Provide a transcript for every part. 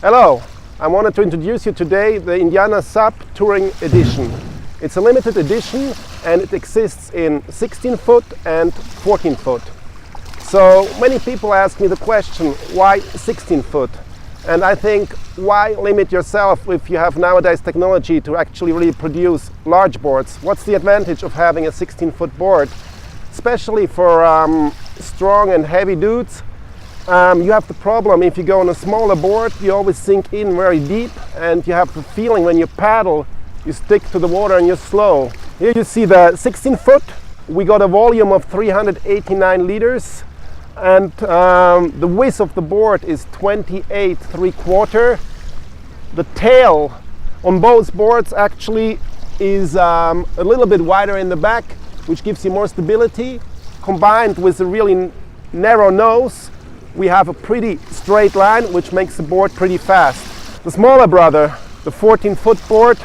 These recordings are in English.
Hello, I wanted to introduce you today the Indiana SUP Touring Edition. It's a limited edition and it exists in 16 foot and 14 foot. So many people ask me the question, why 16 foot? And I think, why limit yourself if you have nowadays technology to actually really produce large boards? What's the advantage of having a 16 foot board? Especially for strong and heavy dudes. You have the problem, if you go on a smaller board, you always sink in very deep and you have the feeling when you paddle, you stick to the water and you're slow. Here you see the 16 foot. We got a volume of 389 liters and the width of the board is 28 3/4. The tail on both boards actually is a little bit wider in the back, which gives you more stability. Combined with a really narrow nose, we have a pretty straight line, which makes the board pretty fast. The smaller brother, the 14 foot board,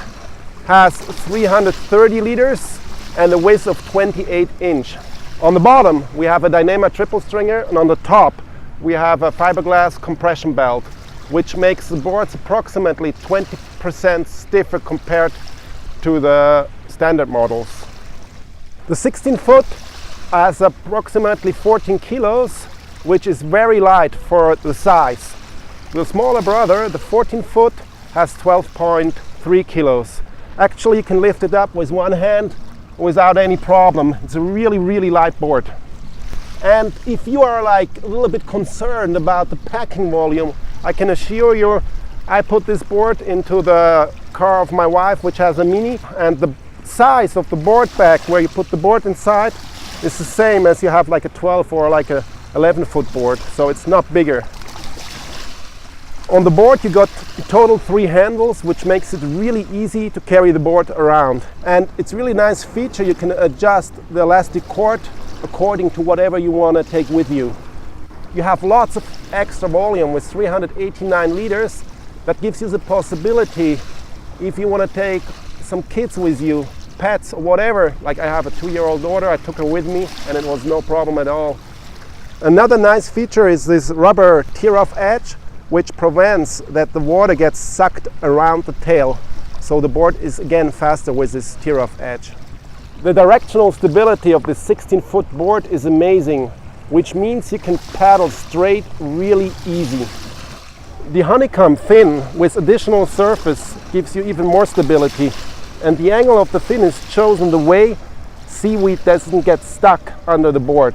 has 330 liters and a width of 28 inch. On the bottom we have a Dyneema triple stringer, and on the top we have a fiberglass compression belt, which makes the boards approximately 20% stiffer compared to the standard models. The 16 foot has approximately 14 kilos, which is very light for the size. The smaller brother, the 14 foot, has 12.3 kilos. Actually, you can lift it up with one hand without any problem. It's a really light board. And if you are like a little bit concerned about the packing volume, I can assure you, I put this board into the car of my wife, which has a Mini, and the size of the board bag where you put the board inside is the same as you have like a 12 or like a 11 foot board, so it's not bigger. On the board you got in total 3 handles, which makes it really easy to carry the board around. And it's really nice feature, you can adjust the elastic cord according to whatever you want to take with you. You have lots of extra volume with 389 liters. That gives you the possibility, if you want to take some kids with you, pets or whatever, like I have a 2-year-old daughter, I took her with me and it was no problem at all. Another nice feature is this rubber Tariff Edge, which prevents that the water gets sucked around the tail. So the board is again faster with this Tariff Edge. The directional stability of this 16 foot board is amazing, which means you can paddle straight really easy. The honeycomb fin with additional surface gives you even more stability, and the angle of the fin is chosen the way seaweed doesn't get stuck under the board.